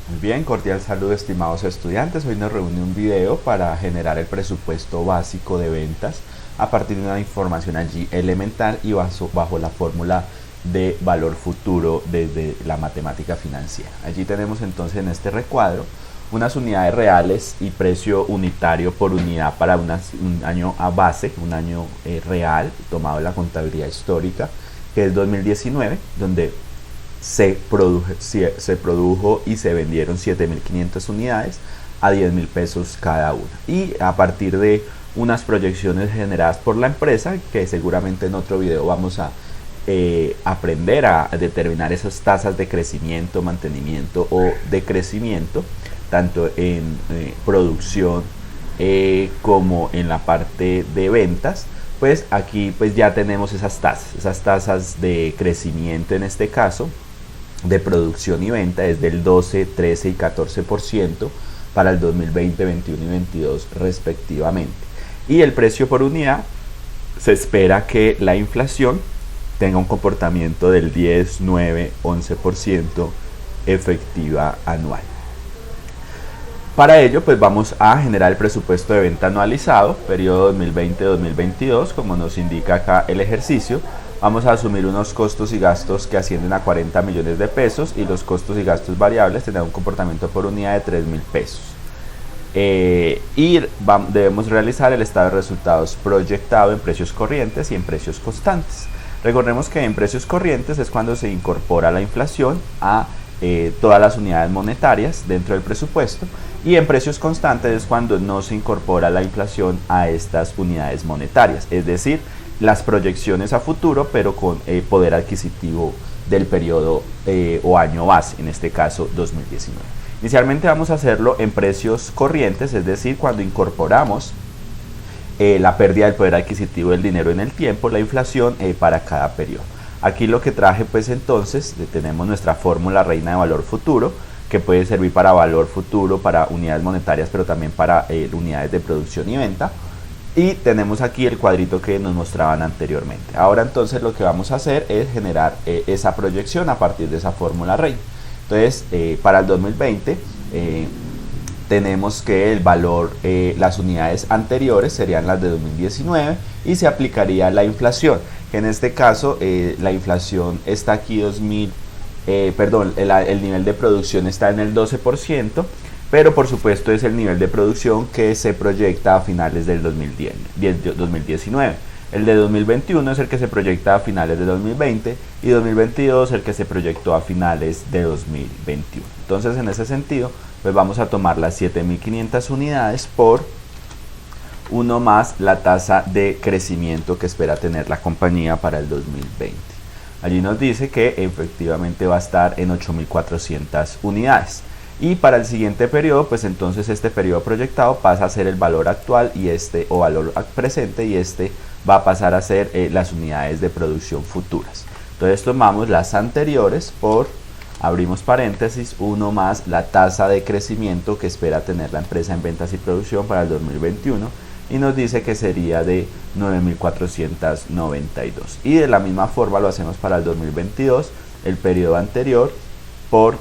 Muy bien, cordial saludo estimados estudiantes. Hoy nos reúne un video para generar el presupuesto básico de ventas a partir de una información allí elemental y bajo la fórmula de valor futuro desde la matemática financiera. Allí tenemos entonces en este recuadro unas unidades reales y precio unitario por unidad para un año a base, un año real tomado de la contabilidad histórica, que es 2019, donde se produjo y se vendieron 7.500 unidades a 10.000 pesos cada una. Y a partir de unas proyecciones generadas por la empresa, que seguramente en otro video vamos a aprender a determinar esas tasas de crecimiento, mantenimiento o decrecimiento, tanto en producción como en la parte de ventas. Pues aquí pues ya tenemos esas tasas de crecimiento, en este caso de producción y venta, es del 12, 13 y 14% para el 2020, 21 y 22 respectivamente. Y el precio por unidad, se espera que la inflación tenga un comportamiento del 10, 9, 11% efectiva anual. Para ello, pues vamos a generar el presupuesto de venta anualizado, periodo 2020-2022, como nos indica acá el ejercicio. Vamos a asumir unos costos y gastos que ascienden a 40 millones de pesos y los costos y gastos variables tendrán un comportamiento por unidad de 3.000 pesos. Debemos realizar el estado de resultados proyectado en precios corrientes y en precios constantes. Recordemos que en precios corrientes es cuando se incorpora la inflación a todas las unidades monetarias dentro del presupuesto, y en precios constantes es cuando no se incorpora la inflación a estas unidades monetarias, es decir, las proyecciones a futuro pero con poder adquisitivo del periodo o año base, en este caso 2019. Inicialmente vamos a hacerlo en precios corrientes, es decir, cuando incorporamos la pérdida del poder adquisitivo del dinero en el tiempo, la inflación para cada periodo. Aquí lo que traje pues entonces, tenemos nuestra fórmula reina de valor futuro, que puede servir para valor futuro, para unidades monetarias, pero también para unidades de producción y venta. Y tenemos aquí el cuadrito que nos mostraban anteriormente. Ahora entonces lo que vamos a hacer es generar esa proyección a partir de esa fórmula reina. Entonces para el 2020 tenemos que el valor, las unidades anteriores serían las de 2019 y se aplicaría la inflación, que en este caso la inflación está aquí el nivel de producción está en el 12%, pero por supuesto es el nivel de producción que se proyecta a finales del 2019. El de 2021 es el que se proyecta a finales de 2020 y 2022 el que se proyectó a finales de 2021. Entonces en ese sentido pues vamos a tomar las 7.500 unidades por 1 más la tasa de crecimiento que espera tener la compañía para el 2020. Allí nos dice que efectivamente va a estar en 8.400 unidades. Y para el siguiente periodo, pues entonces este periodo proyectado pasa a ser el valor actual y o valor presente, y este va a pasar a ser las unidades de producción futuras. Entonces tomamos las anteriores por, abrimos paréntesis, 1 más la tasa de crecimiento que espera tener la empresa en ventas y producción para el 2021, y nos dice que sería de 9.492. Y de la misma forma lo hacemos para el 2022, el periodo anterior, por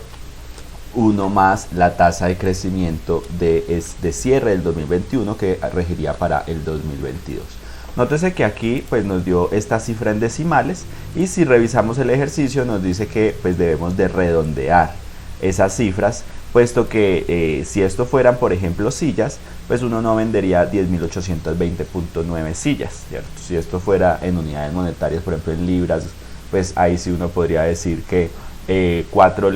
1 más la tasa de crecimiento de cierre del 2021 que regiría para el 2022. Nótese que aquí pues nos dio esta cifra en decimales, y si revisamos el ejercicio nos dice que pues debemos de redondear esas cifras, puesto que si esto fueran por ejemplo sillas, pues uno no vendería 10.820.9 sillas, ¿cierto? Si esto fuera en unidades monetarias, por ejemplo en libras, pues ahí sí uno podría decir que 4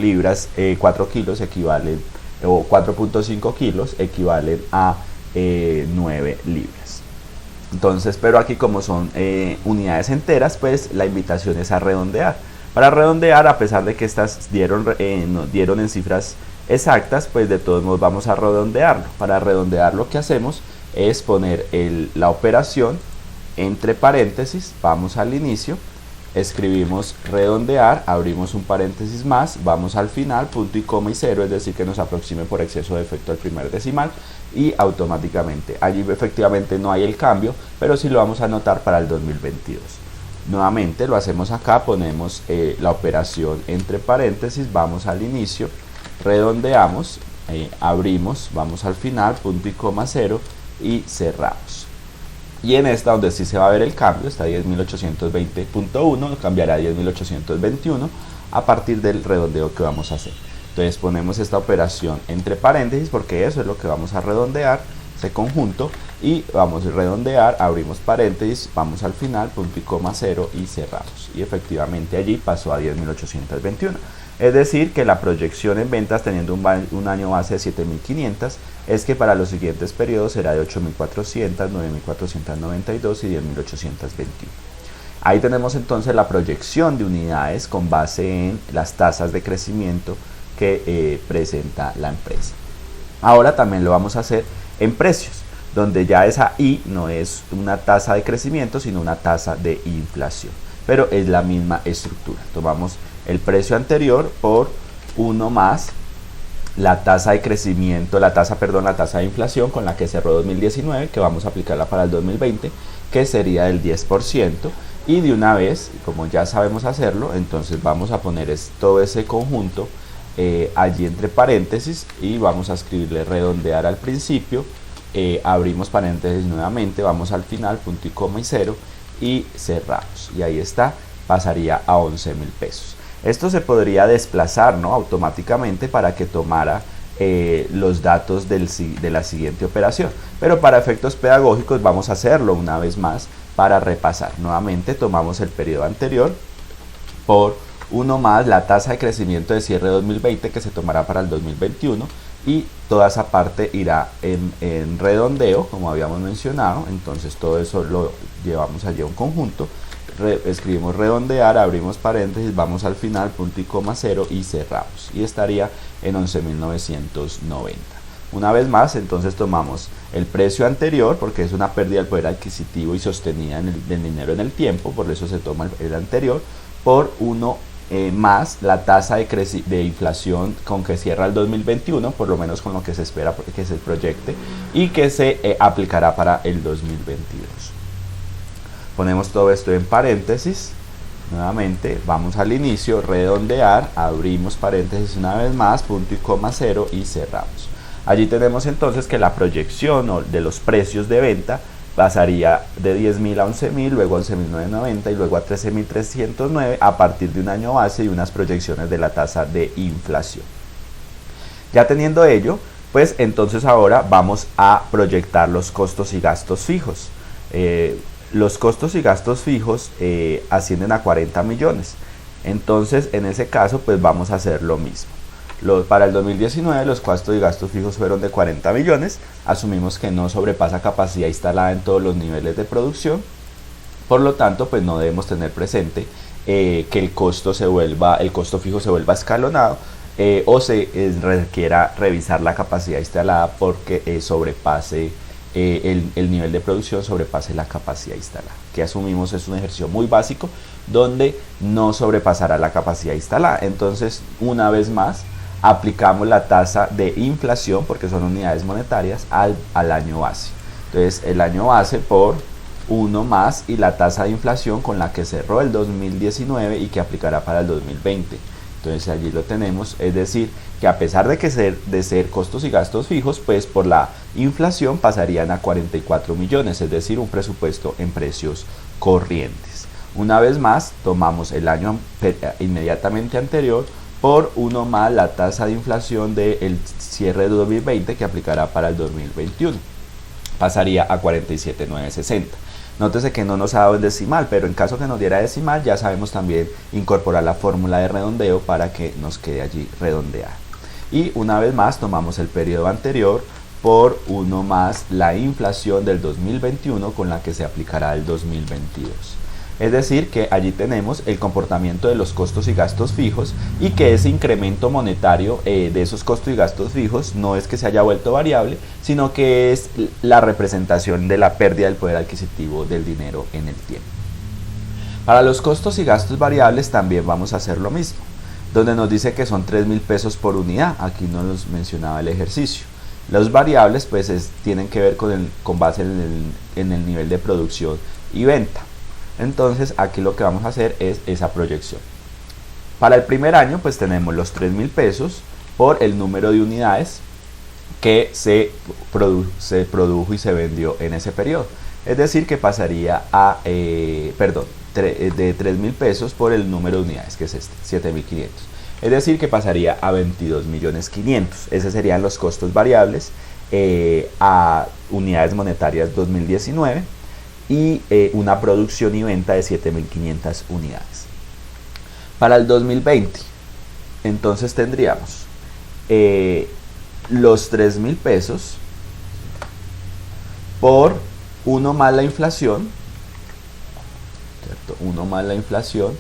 kilos equivalen, o 4.5 kilos equivalen a 9 libras. Entonces, pero aquí como son unidades enteras, pues la invitación es a redondear. Para redondear, a pesar de que estas nos dieron en cifras exactas, pues de todos modos vamos a redondearlo. Para redondear lo que hacemos es poner la operación entre paréntesis, vamos al inicio, escribimos redondear, abrimos un paréntesis más, vamos al final, punto y coma y cero, es decir que nos aproxime por exceso de efecto al primer decimal, y automáticamente allí efectivamente no hay el cambio, pero sí lo vamos a anotar para el 2022. Nuevamente lo hacemos acá, ponemos la operación entre paréntesis, vamos al inicio, redondeamos, abrimos, vamos al final, punto y coma 0 y cerramos. Y en esta donde sí se va a ver el cambio, está 10.820.1, cambiará a 10.821 a partir del redondeo que vamos a hacer. Entonces ponemos esta operación entre paréntesis porque eso es lo que vamos a redondear, ese conjunto, y vamos a redondear, abrimos paréntesis, vamos al final, punto y coma 0 y cerramos. Y efectivamente allí pasó a 10.821. Es decir, que la proyección en ventas teniendo un año base de 7.500 es que para los siguientes periodos será de 8.400, 9.492 y 10.821. Ahí tenemos entonces la proyección de unidades con base en las tasas de crecimiento que presenta la empresa. Ahora también lo vamos a hacer en precios, donde ya esa I no es una tasa de crecimiento, sino una tasa de inflación. Pero es la misma estructura. Tomamos el precio anterior por 1 más la tasa de crecimiento, la tasa de inflación con la que cerró 2019, que vamos a aplicarla para el 2020, que sería del 10%. Y de una vez, como ya sabemos hacerlo, entonces vamos a poner todo ese conjunto allí entre paréntesis y vamos a escribirle redondear al principio, abrimos paréntesis nuevamente, vamos al final, punto y coma y 0 y cerramos. Y ahí está, pasaría a 11.000 pesos. Esto se podría desplazar, ¿no?, automáticamente para que tomara los datos de la siguiente operación. Pero para efectos pedagógicos vamos a hacerlo una vez más para repasar. Nuevamente tomamos el periodo anterior por 1 más la tasa de crecimiento de cierre 2020 que se tomará para el 2021 y toda esa parte irá en redondeo, como habíamos mencionado. Entonces todo eso lo llevamos allí a un conjunto. Escribimos redondear, abrimos paréntesis, vamos al final, punto y coma 0 y cerramos. Y estaría en 11.990. Una vez más, entonces tomamos el precio anterior, porque es una pérdida del poder adquisitivo y sostenida del dinero en el tiempo, por eso se toma el anterior, por 1 más la tasa de inflación con que cierra el 2021, por lo menos con lo que se espera que se proyecte, y que se aplicará para el 2022. Ponemos todo esto en paréntesis, nuevamente vamos al inicio, redondear, abrimos paréntesis una vez más, punto y coma 0 y cerramos. Allí tenemos entonces que la proyección de los precios de venta pasaría de 10.000 a 11.000, luego a 11.990 y luego a 13.309 a partir de un año base y unas proyecciones de la tasa de inflación. Ya teniendo ello, pues entonces ahora vamos a proyectar los costos y gastos fijos. Los costos y gastos fijos ascienden a 40 millones. Entonces, en ese caso, pues vamos a hacer lo mismo. Para el 2019 los costos y gastos fijos fueron de 40 millones. Asumimos que no sobrepasa capacidad instalada en todos los niveles de producción. Por lo tanto, pues no debemos tener presente que el costo fijo se vuelva escalonado o se requiera revisar la capacidad instalada porque sobrepase el nivel de producción sobrepase la capacidad instalada. Que asumimos es un ejercicio muy básico donde no sobrepasará la capacidad instalada. Entonces, una vez más, aplicamos la tasa de inflación, porque son unidades monetarias, al año base. Entonces, el año base por 1 más y la tasa de inflación con la que cerró el 2019 y que aplicará para el 2020. Entonces allí lo tenemos, es decir, que a pesar de ser costos y gastos fijos, pues por la inflación pasarían a 44 millones, es decir, un presupuesto en precios corrientes. Una vez más, tomamos el año inmediatamente anterior por 1 más la tasa de inflación del cierre de 2020 que aplicará para el 2021. Pasaría a 47.960. Nótese que no nos ha dado el decimal, pero en caso que nos diera decimal ya sabemos también incorporar la fórmula de redondeo para que nos quede allí redondear. Y una vez más tomamos el periodo anterior por 1 más la inflación del 2021 con la que se aplicará el 2022. Es decir, que allí tenemos el comportamiento de los costos y gastos fijos y que ese incremento monetario de esos costos y gastos fijos no es que se haya vuelto variable, sino que es la representación de la pérdida del poder adquisitivo del dinero en el tiempo. Para los costos y gastos variables también vamos a hacer lo mismo, donde nos dice que son 3.000 pesos por unidad. Aquí no los mencionaba el ejercicio. Los variables pues tienen que ver con base en el nivel de producción y venta. Entonces aquí lo que vamos a hacer es esa proyección. Para el primer año pues tenemos los 3.000 pesos por el número de unidades que se produjo y se vendió en ese periodo. Es decir, que pasaría a, de 3.000 pesos por el número de unidades, que es este, 7.500. Es decir, que pasaría a 22.500.000. Esos serían los costos variables a unidades monetarias 2019 y una producción y venta de 7.500 unidades. Para el 2020, entonces tendríamos los 3.000 pesos por 1 más la inflación, ¿cierto? 1 más la inflación,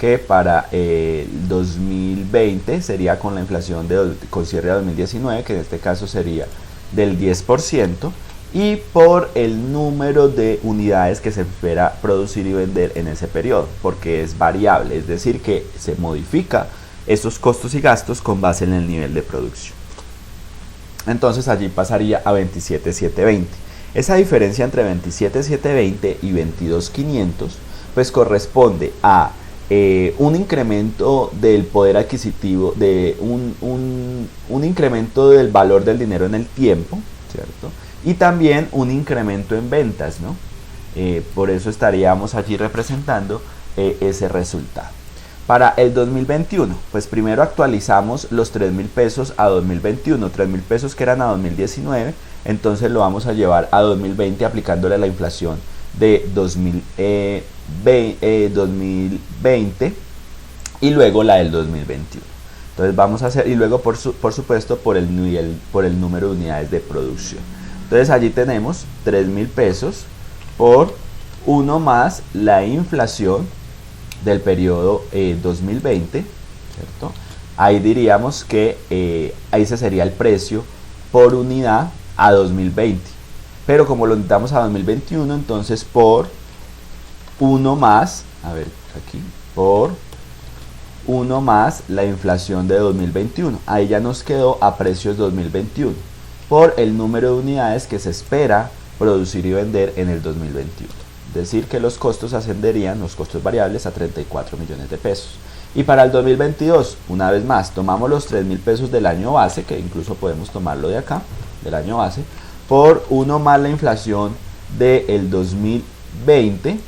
que para el 2020 sería con la inflación con cierre de 2019, que en este caso sería del 10%, y por el número de unidades que se espera producir y vender en ese periodo, porque es variable, es decir, que se modifica esos costos y gastos con base en el nivel de producción. Entonces allí pasaría a 27.720. Esa diferencia entre 27.720 y 22.500 pues corresponde a un incremento del poder adquisitivo, de un incremento del valor del dinero en el tiempo, ¿cierto? Y también un incremento en ventas, ¿no? Por eso estaríamos allí representando ese resultado. Para el 2021, pues primero actualizamos los 3.000 pesos a 2021, 3.000 pesos que eran a 2019, entonces lo vamos a llevar a 2020 aplicándole la inflación de 2020 y luego la del 2021. Entonces vamos a hacer, y luego por supuesto por el número de unidades de producción. Entonces allí tenemos 3.000 pesos por 1 más la inflación del periodo 2020, ¿cierto? Ahí diríamos que ese sería el precio por unidad a 2020, pero como lo necesitamos a 2021, entonces por 1 más, por 1 más la inflación de 2021, ahí ya nos quedó a precios 2021, por el número de unidades que se espera producir y vender en el 2021. Es decir, que los costos ascenderían, los costos variables, a 34 millones de pesos. Y para el 2022, una vez más, tomamos los 3.000 pesos del año base, que incluso podemos tomarlo de acá, del año base, por 1 más la inflación del 2020,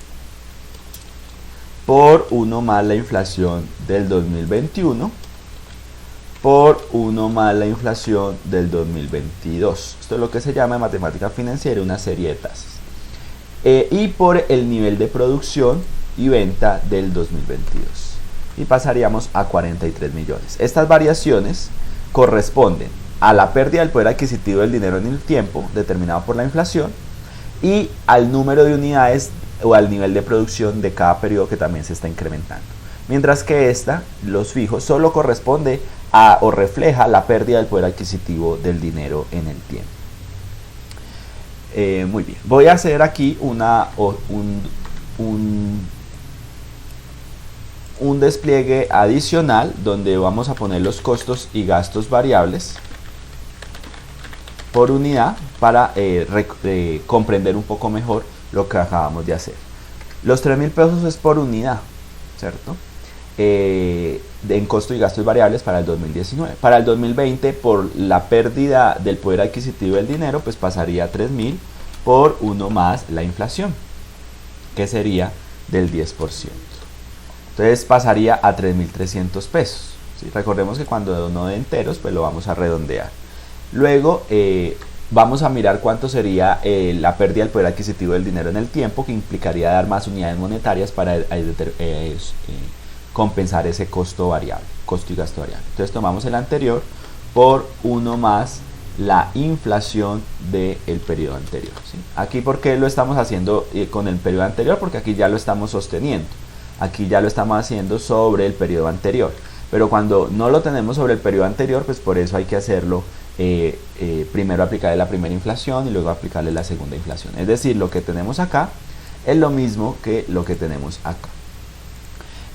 por 1 más la inflación del 2021, por 1 más la inflación del 2022. Esto es lo que se llama en matemática financiera una serie de tasas. Y por el nivel de producción y venta del 2022. Y pasaríamos a 43 millones. Estas variaciones corresponden a la pérdida del poder adquisitivo del dinero en el tiempo, determinado por la inflación, y al número de unidades o al nivel de producción de cada periodo que también se está incrementando. Mientras que los fijos, solo corresponde a o refleja la pérdida del poder adquisitivo del dinero en el tiempo. Muy bien, voy a hacer aquí un despliegue adicional donde vamos a poner los costos y gastos variables por unidad para comprender un poco mejor lo que acabamos de hacer. Los 3.000 pesos es por unidad, ¿cierto? En costo y gastos variables para el 2019. Para el 2020, por la pérdida del poder adquisitivo del dinero, pues pasaría a 3.000 por 1 más la inflación, que sería del 10%. Entonces pasaría a 3.300 pesos. ¿Sí? Recordemos que cuando no de enteros, pues lo vamos a redondear. Luego vamos a mirar cuánto sería la pérdida del poder adquisitivo del dinero en el tiempo, que implicaría dar más unidades monetarias para compensar ese costo variable, costo y gasto variable. Entonces tomamos el anterior por 1 más la inflación del periodo anterior. ¿Sí? Aquí, ¿por qué lo estamos haciendo con el periodo anterior? Porque aquí ya lo estamos sosteniendo. Aquí ya lo estamos haciendo sobre el periodo anterior. Pero cuando no lo tenemos sobre el periodo anterior, pues por eso hay que hacerlo, primero aplicarle la primera inflación y luego aplicarle la segunda inflación. Es decir, lo que tenemos acá es lo mismo que lo que tenemos acá.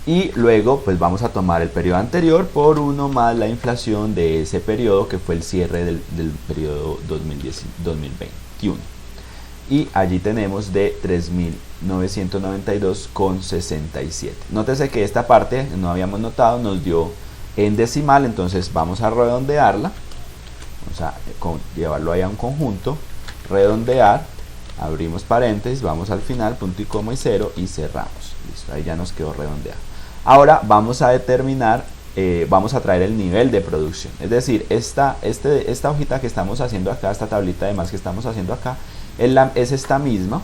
Y luego pues vamos a tomar el periodo anterior por 1 más la inflación de ese periodo, que fue el cierre del periodo 2021. Y allí tenemos de 3.992,67. Nótese que esta parte, no habíamos notado, nos dio en decimal, entonces vamos a redondearla, vamos a llevarlo ahí a un conjunto, redondear, abrimos paréntesis, vamos al final, punto y coma y 0 y cerramos. Listo, ahí ya nos quedó redondeado. Ahora vamos a determinar, vamos a traer el nivel de producción, es decir, esta hojita que estamos haciendo acá, esta tablita de más que estamos haciendo acá, es esta misma,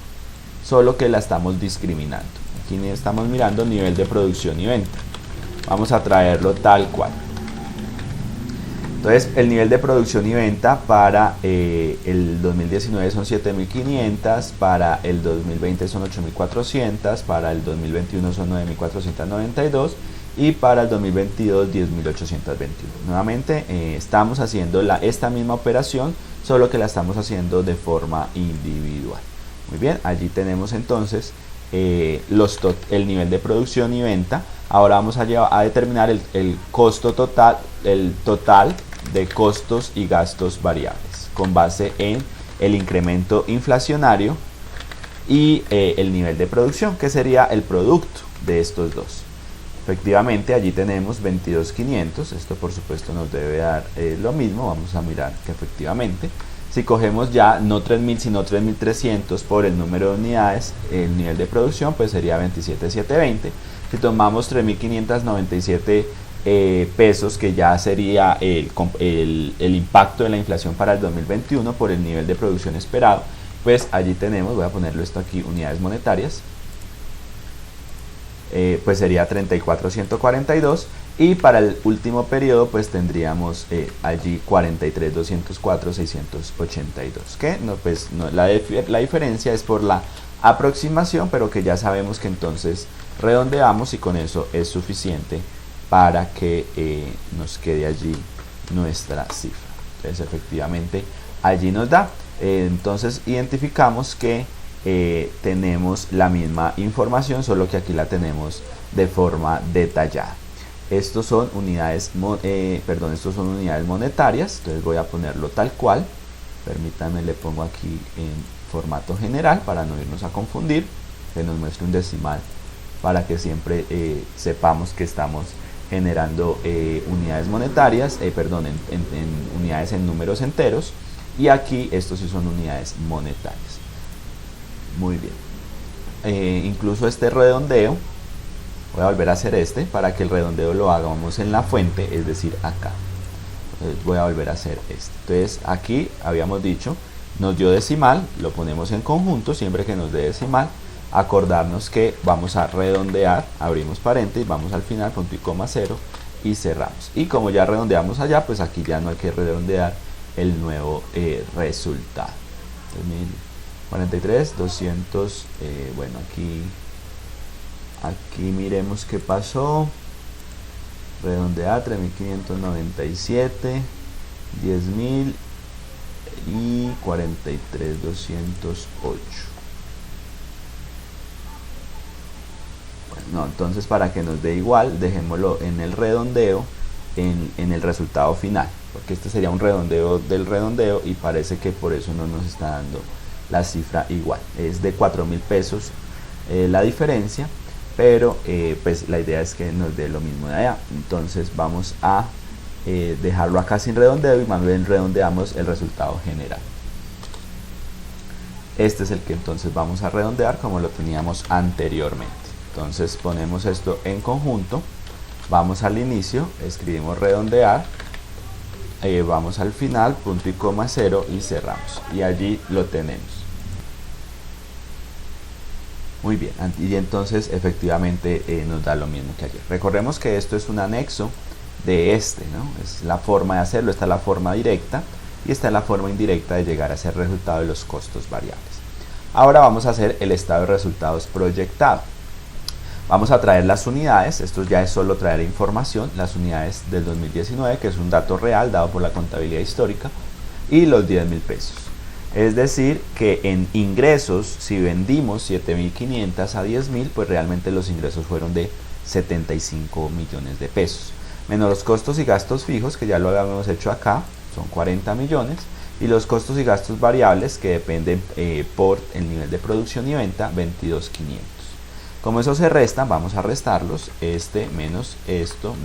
solo que la estamos discriminando. Aquí estamos mirando nivel de producción y venta. Vamos a traerlo tal cual. Entonces el nivel de producción y venta para el 2019 son 7.500, para el 2020 son 8.400, para el 2021 son 9.492 y para el 2022 10.821. Nuevamente estamos haciendo esta misma operación, solo que la estamos haciendo de forma individual. Muy bien, allí tenemos entonces el nivel de producción y venta. Ahora vamos a determinar el costo total, el total de costos y gastos variables con base en el incremento inflacionario y el nivel de producción, que sería el producto de estos dos. Efectivamente allí tenemos 22.500, esto por supuesto nos debe dar lo mismo. Vamos a mirar que efectivamente si cogemos ya no 3.000 sino 3.300 por el número de unidades, el nivel de producción pues sería 27.720. Si tomamos 3.597 pesos, que ya sería el impacto de la inflación para el 2021 por el nivel de producción esperado, pues allí tenemos, voy a ponerlo esto aquí, unidades monetarias, pues sería 34.142, y para el último periodo pues tendríamos allí 43.204.682, que no, pues no, la diferencia es por la aproximación, pero que ya sabemos que entonces redondeamos y con eso es suficiente para que nos quede allí nuestra cifra. Entonces efectivamente allí nos da. Entonces identificamos que tenemos la misma información, solo que aquí la tenemos de forma detallada. Estos son unidades, estos son unidades monetarias. Entonces voy a ponerlo tal cual. Permítanme, le pongo aquí en formato general para no irnos a confundir, que nos muestre un decimal para que siempre sepamos que estamos generando unidades monetarias, en unidades en números enteros, y aquí estos sí son unidades monetarias. Muy bien. Incluso este redondeo, voy a volver a hacer para que el redondeo lo hagamos en la fuente, es decir acá. Entonces voy a volver a hacer Entonces aquí habíamos dicho, nos dio decimal, lo ponemos en conjunto, siempre que nos dé decimal, acordarnos que vamos a redondear, abrimos paréntesis, vamos al final, punto y coma 0 y cerramos. Y como ya redondeamos allá, pues aquí ya no hay que redondear el nuevo resultado. 43, 200, bueno, aquí miremos qué pasó. Redondear 3.597, 10.000 y 43.208. No, entonces para que nos dé igual, dejémoslo en el redondeo, en el resultado final, porque este sería un redondeo del redondeo y parece que por eso no nos está dando la cifra igual. Es de 4.000 pesos la diferencia, pero pues la idea es que nos dé lo mismo de allá. Entonces vamos a dejarlo acá sin redondeo y más bien redondeamos el resultado general. Este es el que entonces vamos a redondear como lo teníamos anteriormente. Entonces ponemos esto en conjunto, vamos al inicio, escribimos redondear, vamos al final, punto y coma 0 y cerramos. Y allí lo tenemos. Muy bien, y entonces efectivamente nos da lo mismo que ayer. Recordemos que esto es un anexo de ¿no? Es la forma de hacerlo, esta es la forma directa y esta es la forma indirecta de llegar a ese resultado de los costos variables. Ahora vamos a hacer el estado de resultados proyectado. Vamos a traer las unidades, esto ya es solo traer información, las unidades del 2019, que es un dato real dado por la contabilidad histórica, y los 10.000 pesos. Es decir, que en ingresos, si vendimos 7.500 a 10.000, pues realmente los ingresos fueron de 75 millones de pesos. Menos los costos y gastos fijos, que ya lo habíamos hecho acá, son 40 millones, y los costos y gastos variables, que dependen por el nivel de producción y venta, 22.500. Como eso se restan, vamos a restarlos, menos esto,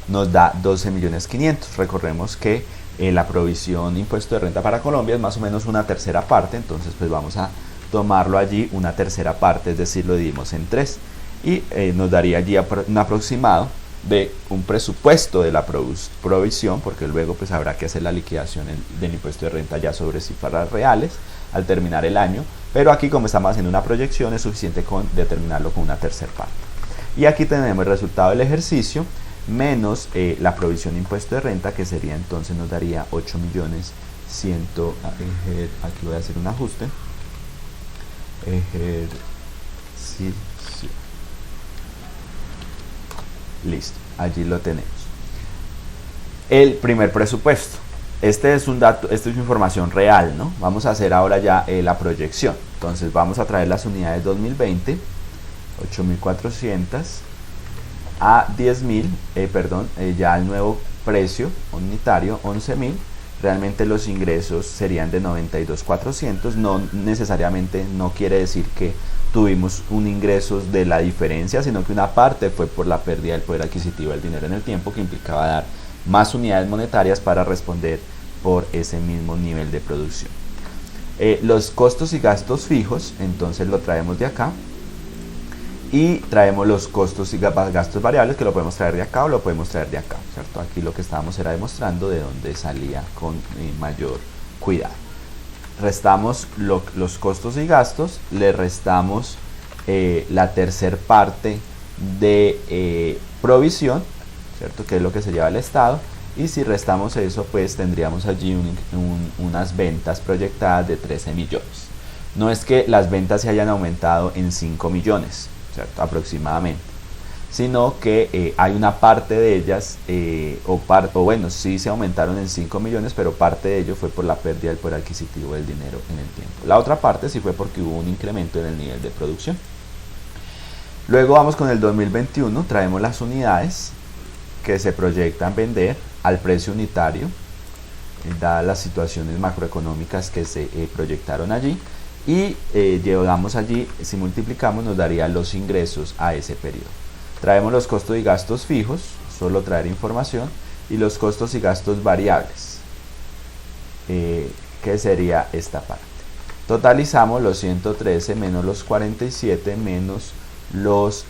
nos da 12.500.000. Recordemos que la provisión impuesto de renta para Colombia es más o menos una tercera parte, entonces pues vamos a tomarlo allí una tercera parte, es decir, lo dividimos en 3 y nos daría allí un aproximado de un presupuesto de la provisión, porque luego pues habrá que hacer la liquidación del impuesto de renta ya sobre cifras reales al terminar el año, pero aquí como estamos haciendo una proyección es suficiente con determinarlo con una tercera parte. Y aquí tenemos el resultado del ejercicio menos la provisión de impuesto de renta, que sería entonces nos daría 8.100.000. Aquí voy a hacer un ajuste. Ejercicio. Listo, allí lo tenemos. El primer presupuesto. Este es un dato, esta es información real, ¿no? Vamos a hacer ahora ya la proyección. Entonces vamos a traer las unidades 2020, 8.400 a 10.000, ya el nuevo precio unitario, 11.000. Realmente los ingresos serían de 92.400, no necesariamente, no quiere decir que tuvimos un ingreso de la diferencia, sino que una parte fue por la pérdida del poder adquisitivo del dinero en el tiempo, que implicaba dar más unidades monetarias para responder por ese mismo nivel de producción. Los costos y gastos fijos, entonces lo traemos de acá y traemos los costos y gastos variables, que lo podemos traer de acá o lo podemos traer de acá, ¿cierto? Aquí lo que estábamos era demostrando de dónde salía con mayor cuidado. Restamos los costos y gastos, le restamos la tercer parte de provisión, ¿cierto? Que es lo que se lleva el Estado, y si restamos eso pues tendríamos allí unas ventas proyectadas de 13 millones. No es que las ventas se hayan aumentado en 5 millones, ¿cierto? Aproximadamente, sino que hay una parte de ellas, bueno, sí se aumentaron en 5 millones, pero parte de ello fue por la pérdida del poder adquisitivo del dinero en el tiempo. La otra parte sí fue porque hubo un incremento en el nivel de producción. Luego vamos con el 2021, traemos las unidades que se proyectan vender al precio unitario, dadas las situaciones macroeconómicas que se proyectaron allí, y llevamos allí, si multiplicamos nos daría los ingresos a ese periodo. Traemos los costos y gastos fijos, solo traer información, y los costos y gastos variables, que sería esta parte. Totalizamos los 113 menos los 47 menos los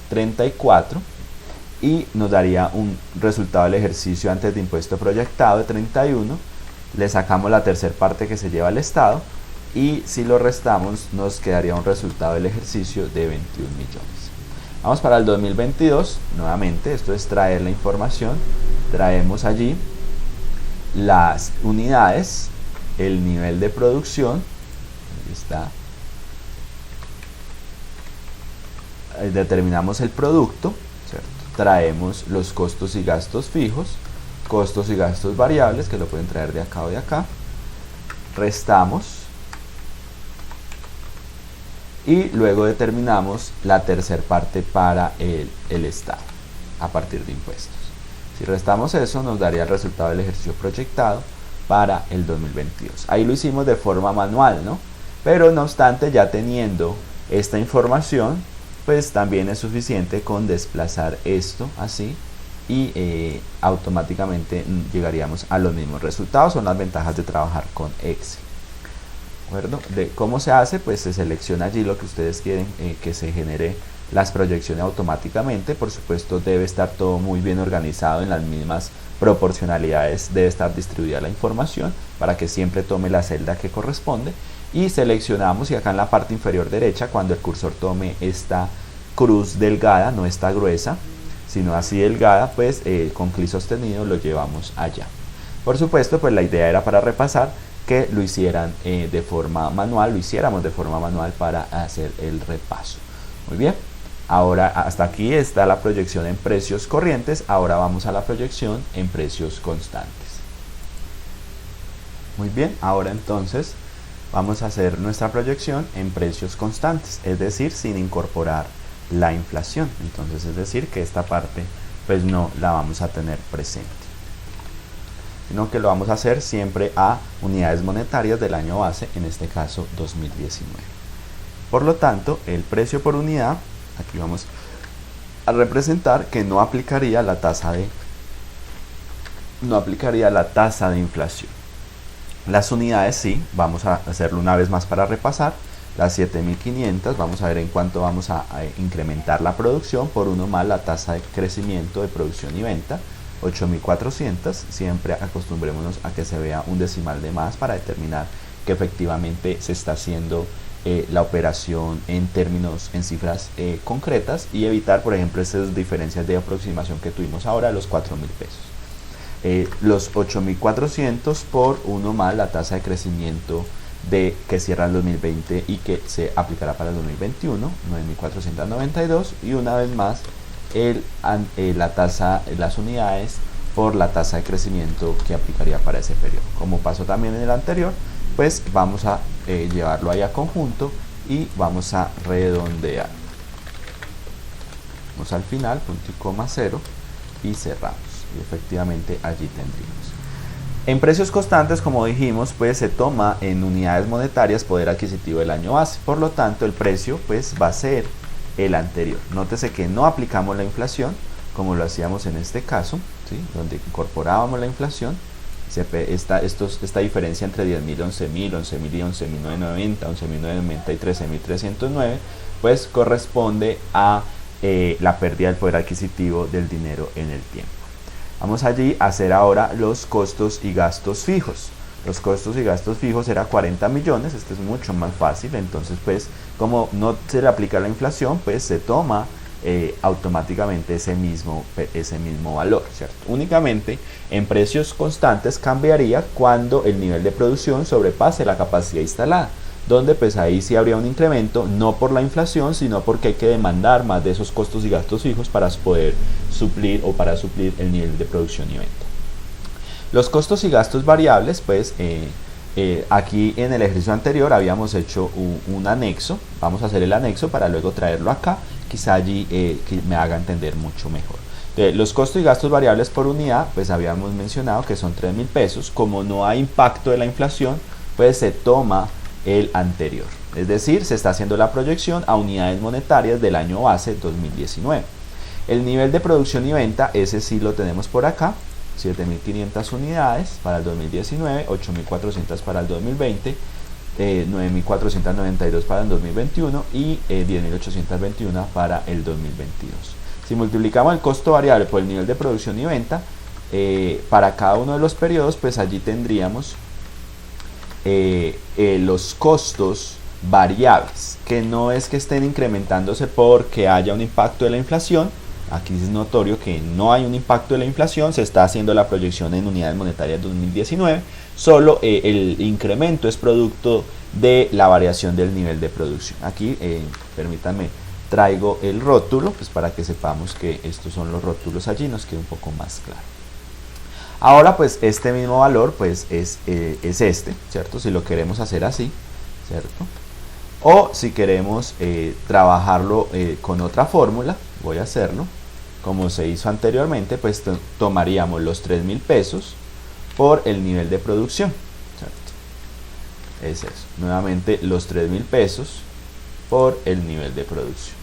34 y nos daría un resultado del ejercicio antes de impuesto proyectado de 31. Le sacamos la tercera parte que se lleva al Estado y si lo restamos nos quedaría un resultado del ejercicio de 21 millones. Vamos para el 2022, nuevamente esto es traer la información, traemos allí las unidades, el nivel de producción, ahí está, determinamos el producto, ¿cierto? Traemos los costos y gastos fijos, costos y gastos variables, que lo pueden traer de acá o de acá, restamos y luego determinamos la tercera parte para el Estado a partir de impuestos. Si restamos eso nos daría el resultado del ejercicio proyectado para el 2022. Ahí lo hicimos de forma manual, ¿no? Pero no obstante, ya teniendo esta información, pues también es suficiente con desplazar esto así y automáticamente llegaríamos a los mismos resultados. Son las ventajas de trabajar con Excel. ¿De acuerdo? De cómo se hace, pues se selecciona allí lo que ustedes quieren que se genere las proyecciones automáticamente. Por supuesto debe estar todo muy bien organizado en las mismas proporcionalidades, debe estar distribuida la información para que siempre tome la celda que corresponde y seleccionamos, y acá en la parte inferior derecha, cuando el cursor tome esta cruz delgada, no esta gruesa sino así delgada, pues con clic sostenido lo llevamos allá. Por supuesto, pues la idea era para repasar que lo hicieran de forma manual, lo hiciéramos de forma manual para hacer el repaso. Muy bien, ahora hasta aquí está la proyección en precios corrientes, ahora vamos a la proyección en precios constantes. Muy bien, ahora entonces vamos a hacer nuestra proyección en precios constantes, es decir, sin incorporar la inflación. Entonces es decir que esta parte pues no la vamos a tener presente, sino que lo vamos a hacer siempre a unidades monetarias del año base, en este caso 2019. Por lo tanto, el precio por unidad, aquí vamos a representar que no aplicaría la tasa de inflación. Las unidades sí, vamos a hacerlo una vez más para repasar. Las 7.500, vamos a ver en cuánto vamos a incrementar la producción por 1 más la tasa de crecimiento de producción y venta. 8.400, siempre acostumbrémonos a que se vea un decimal de más para determinar que efectivamente se está haciendo la operación en cifras concretas, y evitar, por ejemplo, esas diferencias de aproximación que tuvimos ahora, los 4.000 pesos. Los 8.400 por 1 más la tasa de crecimiento que cierra el 2020 y que se aplicará para el 2021, 9.492, y una vez más las unidades por la tasa de crecimiento que aplicaría para ese periodo. Como pasó también en el anterior, pues vamos a llevarlo ahí a conjunto y vamos a redondear. Vamos al final, punto y coma 0, y cerramos. Y efectivamente allí tendríamos. En precios constantes, como dijimos, pues se toma en unidades monetarias poder adquisitivo del año base. Por lo tanto, el precio pues va a ser el anterior. Nótese que no aplicamos la inflación como lo hacíamos en este caso, ¿sí? Donde incorporábamos la inflación. Esta diferencia entre 10.000, 11.000, 11.000 y 11.990, 11.990 y 13.309, pues corresponde a la pérdida del poder adquisitivo del dinero en el tiempo. Vamos allí a hacer ahora los costos y gastos fijos. Los costos y gastos fijos era 40 millones, este es mucho más fácil. Entonces pues como no se le aplica la inflación, pues se toma automáticamente ese mismo valor, ¿cierto? Únicamente en precios constantes cambiaría cuando el nivel de producción sobrepase la capacidad instalada, donde pues ahí sí habría un incremento, no por la inflación, sino porque hay que demandar más de esos costos y gastos fijos para poder suplir el nivel de producción y venta. Los costos y gastos variables, pues aquí en el ejercicio anterior habíamos hecho un anexo. Vamos a hacer el anexo para luego traerlo acá, quizá allí que me haga entender mucho mejor. Los costos y gastos variables por unidad, pues habíamos mencionado que son 3.000 pesos. Como no hay impacto de la inflación, pues se toma el anterior, es decir, se está haciendo la proyección a unidades monetarias del año base 2019. El nivel de producción y venta, ese sí lo tenemos por acá, 7.500 unidades para el 2019, 8.400 para el 2020, 9.492 para el 2021 y 10.821 para el 2022. Si multiplicamos el costo variable por el nivel de producción y venta para cada uno de los periodos, pues allí tendríamos los costos variables, que no es que estén incrementándose porque haya un impacto de la inflación. Aquí es notorio que no hay un impacto de la inflación, se está haciendo la proyección en unidades monetarias 2019, solo el incremento es producto de la variación del nivel de producción. Aquí, permítanme, traigo el rótulo, pues para que sepamos que estos son los rótulos allí, nos queda un poco más claro. Ahora pues este mismo valor pues es este, ¿cierto? Si lo queremos hacer así, ¿cierto? O si queremos trabajarlo con otra fórmula, voy a hacerlo como se hizo anteriormente, pues tomaríamos los 3.000 pesos por el nivel de producción, ¿cierto? Es eso, nuevamente los 3.000 pesos por el nivel de producción.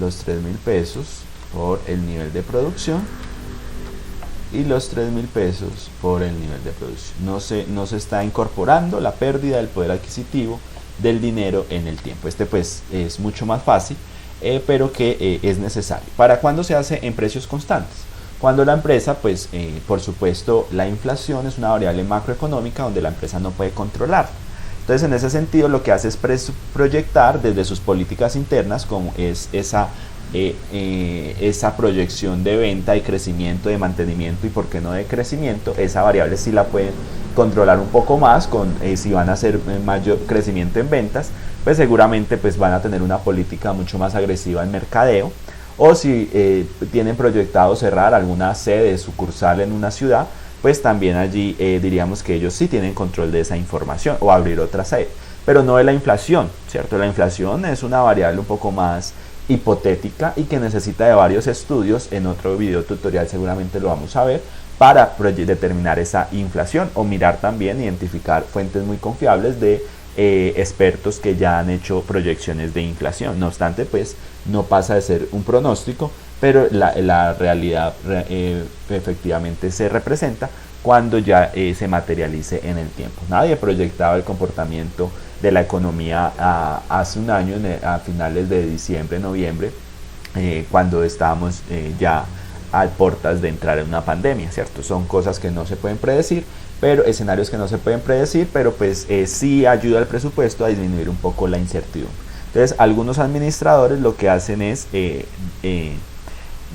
Los 3.000 pesos por el nivel de producción y los 3.000 pesos por el nivel de producción. No se está incorporando la pérdida del poder adquisitivo del dinero en el tiempo. Este pues es mucho más fácil, pero que es necesario. ¿Para cuándo se hace en precios constantes? Cuando la empresa, pues por supuesto, la inflación es una variable macroeconómica donde la empresa no puede controlar. Entonces, en ese sentido, lo que hace es proyectar desde sus políticas internas, como es esa proyección de venta y crecimiento, de mantenimiento y por qué no de crecimiento. Esa variable sí la pueden controlar un poco más si van a hacer mayor crecimiento en ventas, pues seguramente pues van a tener una política mucho más agresiva en mercadeo, o si tienen proyectado cerrar alguna sede sucursal en una ciudad, pues también allí diríamos que ellos sí tienen control de esa información, o abrir otra sede, pero no de la inflación, ¿cierto? La inflación es una variable un poco más hipotética y que necesita de varios estudios. En otro video tutorial seguramente lo vamos a ver, para determinar esa inflación, o mirar también, identificar fuentes muy confiables de expertos que ya han hecho proyecciones de inflación. No obstante, pues no pasa de ser un pronóstico, pero la realidad efectivamente se representa cuando ya se materialice en el tiempo. Nadie proyectaba el comportamiento de la economía hace un año, a finales de diciembre, noviembre, cuando estábamos ya a puertas de entrar en una pandemia, ¿cierto? Son cosas que no se pueden predecir, pero escenarios que no se pueden predecir, pero pues sí ayuda al presupuesto a disminuir un poco la incertidumbre. Entonces, algunos administradores lo que hacen es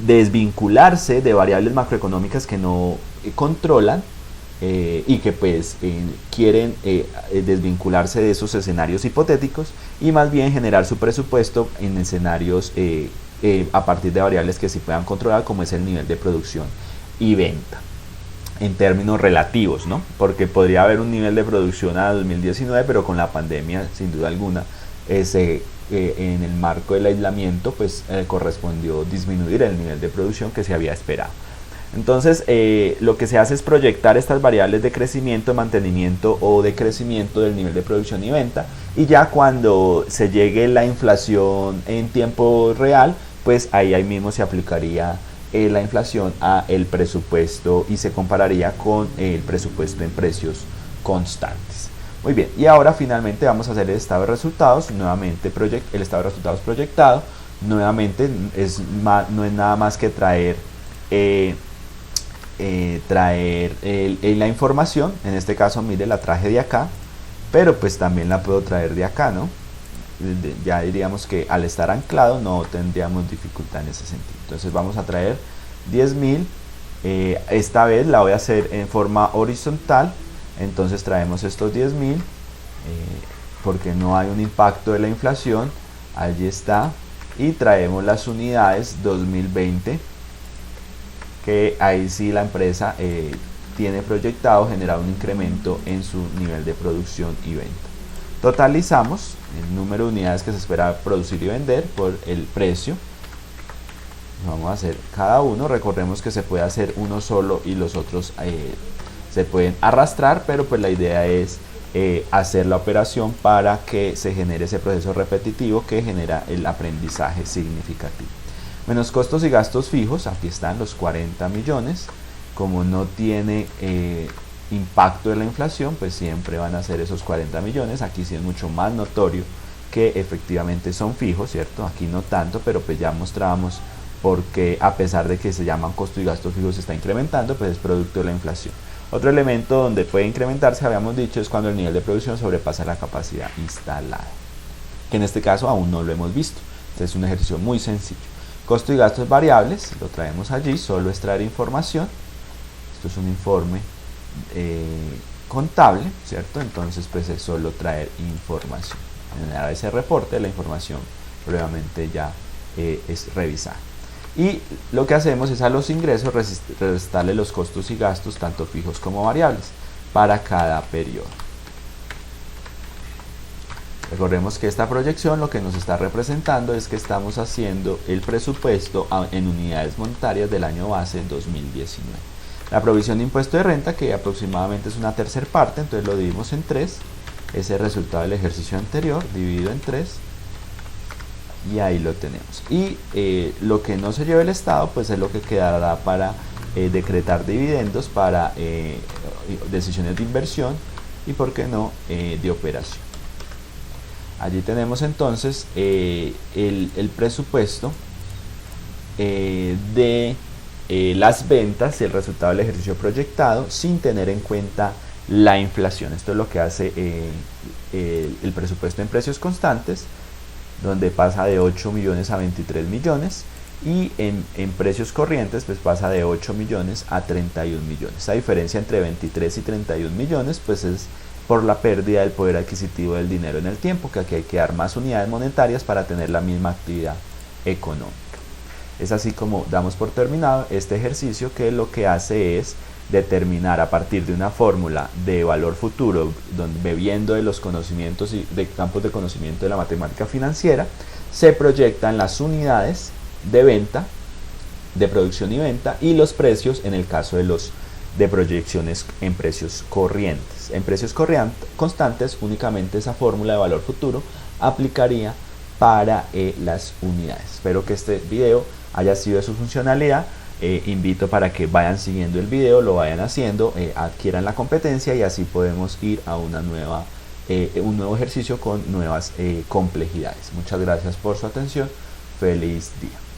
desvincularse de variables macroeconómicas que no controlan y que pues quieren desvincularse de esos escenarios hipotéticos y más bien generar su presupuesto en escenarios a partir de variables que sí puedan controlar, como es el nivel de producción y venta en términos relativos, ¿no? Porque podría haber un nivel de producción a 2019, pero con la pandemia, sin duda alguna, en el marco del aislamiento, pues correspondió disminuir el nivel de producción que se había esperado. Entonces, lo que se hace es proyectar estas variables de crecimiento, mantenimiento o decrecimiento del nivel de producción y venta, y ya cuando se llegue la inflación en tiempo real, pues ahí mismo se aplicaría la inflación a el presupuesto y se compararía con el presupuesto en precios constantes. Muy bien, y ahora finalmente vamos a hacer el estado de resultados, nuevamente el estado de resultados proyectado, nuevamente no es nada más que traer la información. En este caso, mire, la traje de acá, pero pues también la puedo traer de acá, ¿no? Ya diríamos que al estar anclado no tendríamos dificultad en ese sentido. Entonces vamos a traer 10.000, esta vez la voy a hacer en forma horizontal. Entonces traemos estos 10.000 porque no hay un impacto de la inflación, allí está, y traemos las unidades 2020, que ahí sí la empresa tiene proyectado generar un incremento en su nivel de producción y venta. Totalizamos el número de unidades que se espera producir y vender por el precio. Vamos a hacer cada uno. Recordemos que se puede hacer uno solo y los otros se pueden arrastrar, pero pues la idea es hacer la operación para que se genere ese proceso repetitivo que genera el aprendizaje significativo. Menos costos y gastos fijos, aquí están los 40 millones. Como no tiene impacto de la inflación, pues siempre van a ser esos 40 millones. Aquí sí es mucho más notorio que efectivamente son fijos, ¿cierto? Aquí no tanto, pero pues ya mostramos porque a pesar de que se llaman costo y gastos fijos, se está incrementando, pues es producto de la inflación. Otro elemento donde puede incrementarse, habíamos dicho, es cuando el nivel de producción sobrepasa la capacidad instalada, que en este caso aún no lo hemos visto. Este es un ejercicio muy sencillo. Costo y gastos variables, lo traemos allí, solo es traer información. Esto es un informe contable, ¿cierto? Entonces pues es solo traer información. Generar ese reporte, la información probablemente ya es revisada. Y lo que hacemos es a los ingresos restarle los costos y gastos, tanto fijos como variables, para cada periodo. Recordemos que esta proyección lo que nos está representando es que estamos haciendo el presupuesto en unidades monetarias del año base 2019. La provisión de impuesto de renta, que aproximadamente es una tercera parte, entonces lo dividimos en 3, es el resultado del ejercicio anterior, dividido en 3, y ahí lo tenemos. Y lo que no se lleve el Estado, pues es lo que quedará para decretar dividendos, para decisiones de inversión y, por qué no, de operación. Allí tenemos entonces el presupuesto de las ventas y el resultado del ejercicio proyectado sin tener en cuenta la inflación. Esto es lo que hace el presupuesto en precios constantes, donde pasa de 8 millones a 23 millones, y en precios corrientes pues pasa de 8 millones a 31 millones. Esa diferencia entre 23 y 31 millones pues es por la pérdida del poder adquisitivo del dinero en el tiempo, que aquí hay que dar más unidades monetarias para tener la misma actividad económica. Es así como damos por terminado este ejercicio, que lo que hace es determinar a partir de una fórmula de valor futuro, bebiendo de los conocimientos y de campos de conocimiento de la matemática financiera, se proyectan las unidades de venta, de producción y venta, y los precios en el caso de los de proyecciones en precios corrientes. En precios constantes, únicamente esa fórmula de valor futuro aplicaría para las unidades. Espero que este video haya sido de su funcionalidad. Invito para que vayan siguiendo el video, lo vayan haciendo, adquieran la competencia y así podemos ir a una un nuevo ejercicio con nuevas complejidades. Muchas gracias por su atención. Feliz día.